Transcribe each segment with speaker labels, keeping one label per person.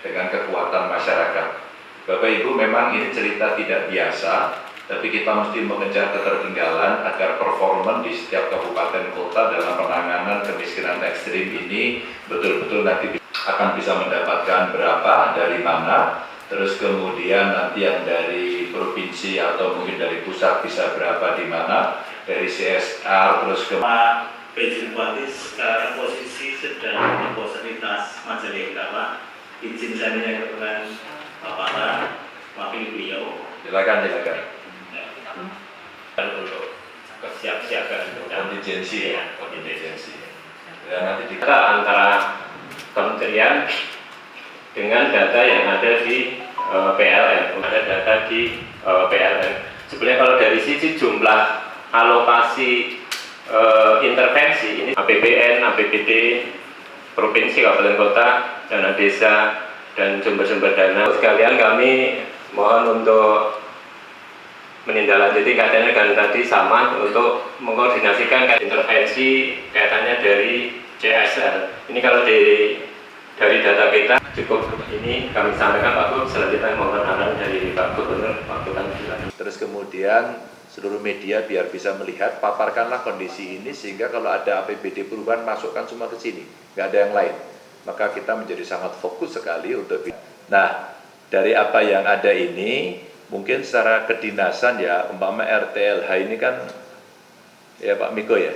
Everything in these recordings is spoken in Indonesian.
Speaker 1: dengan kekuatan masyarakat. Bapak Ibu, memang ini cerita tidak biasa, tapi kita mesti mengejar ketertinggalan agar performa di setiap kabupaten kota dalam penanganan kemiskinan ekstrim ini betul-betul nanti akan bisa mendapatkan berapa, dari mana, terus kemudian nanti yang dari provinsi atau mungkin dari pusat bisa berapa di mana, dari CSR, terus ke
Speaker 2: Pak PJ Bupati sekarang posisi sedang di posenitas Majalengka, Pak. Izin saya menyampaikan Bapak wakil beliau.
Speaker 1: Silakan.
Speaker 2: Untuk kesiapsiagaan
Speaker 1: Kontingensi ya, kontingensi. Ya, nanti
Speaker 3: kita antara kementerian dengan data yang ada di PLN, ada data di PLN. Sebenarnya kalau dari sisi jumlah alokasi intervensi ini APBN, APBD, provinsi, kabupaten kota, dana desa, dan sumber-sumber dana. Sekalian kami mohon untuk menindaklanjuti kaitannya dengan tadi sama untuk mengkoordinasikan intervensi kaitannya dari CSR. Ini kalau dari data kita cukup ini kami sampaikan Pak Gub, selanjutnya mohon arahan dari Pak Gubernur, Pak Gubernur.
Speaker 1: Terus kemudian seluruh media biar bisa melihat, paparkanlah kondisi ini sehingga kalau ada APBD perubahan masukkan semua ke sini, nggak ada yang lain. Maka kita menjadi sangat fokus sekali untuk. Nah, dari apa yang ada ini, mungkin secara kedinasan ya, umpama RTLH ini kan, ya Pak Miko ya,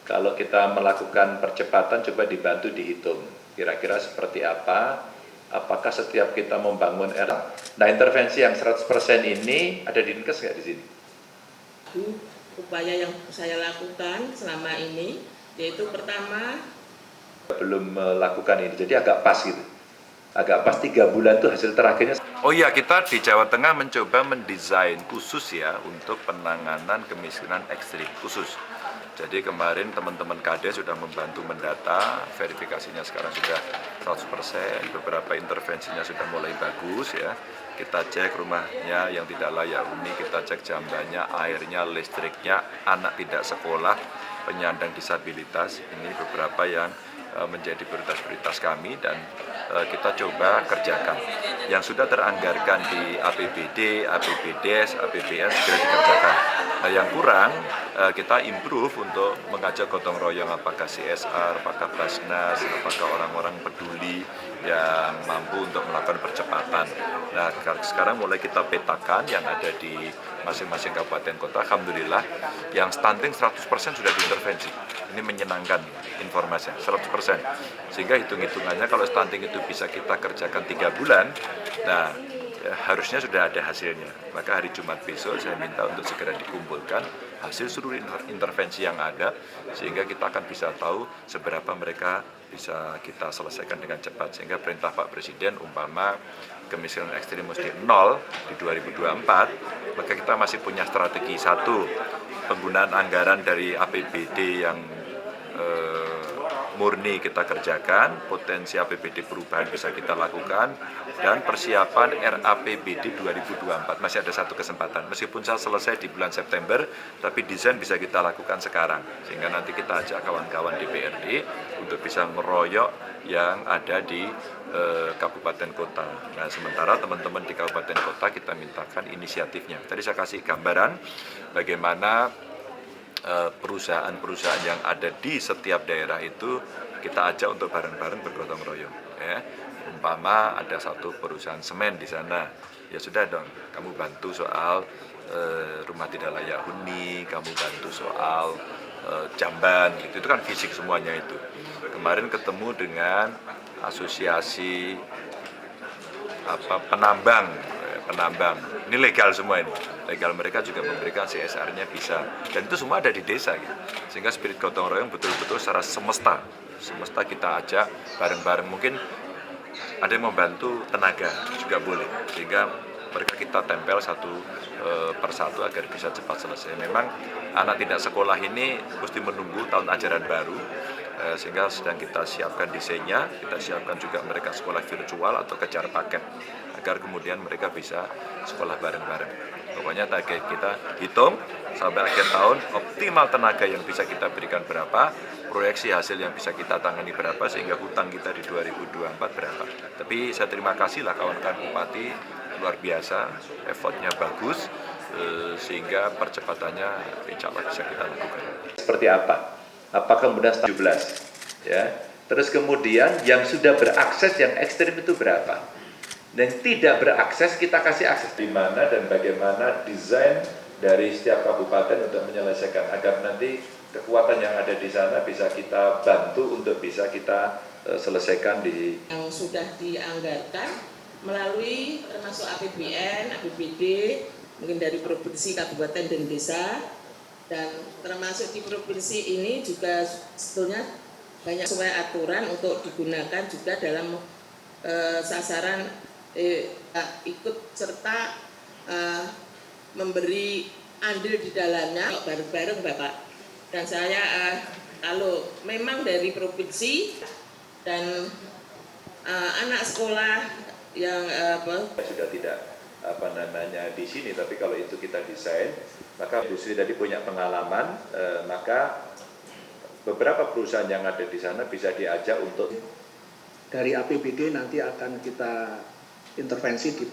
Speaker 1: kalau kita melakukan percepatan coba dibantu dihitung, kira-kira seperti apa, apakah setiap kita membangun Nah, intervensi yang 100% ini ada di Dinkes nggak di sini?
Speaker 4: Upaya yang saya lakukan selama ini, yaitu pertama,
Speaker 1: belum melakukan ini, jadi agak pas gitu. Agak pas 3 bulan tuh hasil terakhirnya. Oh iya, kita di Jawa Tengah mencoba mendesain khusus ya untuk penanganan kemiskinan ekstrim khusus. Jadi kemarin teman-teman KD sudah membantu mendata, verifikasinya sekarang sudah 100%, beberapa intervensinya sudah mulai bagus ya. Kita cek rumahnya yang tidak layak huni, kita cek jambannya, airnya, listriknya, anak tidak sekolah, penyandang disabilitas, ini beberapa yang menjadi prioritas kami dan kita coba kerjakan. Yang sudah teranggarkan di APBD, APBDes, APBN segera dikerjakan. Nah, yang kurang kita improve untuk mengajak gotong royong, apakah CSR, apakah Basnas, apakah orang-orang peduli yang mampu untuk melakukan percepatan. Nah, sekarang mulai kita petakan yang ada di masing-masing kabupaten kota. Alhamdulillah yang stunting 100% sudah diintervensi. Ini menyenangkan informasinya, 100%. Sehingga hitung-hitungannya kalau stunting itu bisa kita kerjakan 3 bulan, nah ya, harusnya sudah ada hasilnya. Maka hari Jumat besok saya minta untuk segera dikumpulkan hasil seluruh intervensi yang ada, sehingga kita akan bisa tahu seberapa mereka bisa kita selesaikan dengan cepat. Sehingga perintah Pak Presiden umpama kemiskinan ekstrim mesti 0 di 2024, maka kita masih punya strategi. 1, penggunaan anggaran dari APBD yang murni kita kerjakan, potensi APBD perubahan bisa kita lakukan, dan persiapan RAPBD 2024 masih ada 1 kesempatan. Meskipun saya selesai di bulan September, tapi desain bisa kita lakukan sekarang, sehingga nanti kita ajak kawan-kawan DPRD untuk bisa meroyok yang ada di kabupaten kota. Nah, sementara teman-teman di kabupaten kota kita mintakan inisiatifnya. Tadi saya kasih gambaran bagaimana perusahaan-perusahaan yang ada di setiap daerah itu kita ajak untuk bareng-bareng bergotong royong. Ya. Umpama ada satu perusahaan semen di sana, ya sudah dong, kamu bantu soal rumah tidak layak huni, kamu bantu soal jamban, gitu. Itu kan fisik semuanya itu. Kemarin ketemu dengan asosiasi penambang, ini legal semua ini. Legal, mereka juga memberikan CSR-nya bisa, dan itu semua ada di desa gitu. Sehingga spirit gotong royong betul-betul secara semesta kita ajak bareng-bareng. Mungkin ada yang membantu tenaga juga boleh, sehingga mereka kita tempel satu persatu agar bisa cepat selesai. Memang anak tidak sekolah ini mesti menunggu tahun ajaran baru, sehingga sedang kita siapkan desainnya, kita siapkan juga mereka sekolah virtual atau kejar paket agar kemudian mereka bisa sekolah bareng-bareng. Pokoknya target kita hitung sampai akhir tahun optimal tenaga yang bisa kita berikan berapa, proyeksi hasil yang bisa kita tangani berapa, sehingga hutang kita di 2024 berapa. Tapi saya terima kasih lah kawan-kawan Bupati, luar biasa, effortnya bagus, sehingga percepatannya insya Allah bisa kita lakukan. Seperti apa? Apakah kemudian 17? Ya. Terus kemudian yang sudah berakses yang ekstrim itu berapa? Dan tidak berakses kita kasih akses di mana dan bagaimana desain dari setiap kabupaten untuk menyelesaikan agar nanti kekuatan yang ada di sana bisa kita bantu untuk bisa kita selesaikan di
Speaker 4: yang sudah dianggarkan melalui termasuk APBN, APBD, mungkin dari provinsi, kabupaten dan desa, dan termasuk di provinsi ini juga sebetulnya banyak sesuai aturan untuk digunakan juga dalam sasaran ikut serta memberi andil di dalamnya bareng-bareng Bapak. Dan saya kalau memang dari provinsi dan anak sekolah yang
Speaker 1: sudah tidak di sini, tapi kalau itu kita desain, maka industri tadi punya pengalaman, maka beberapa perusahaan yang ada di sana bisa diajak untuk
Speaker 5: dari APBD nanti akan kita intervensi di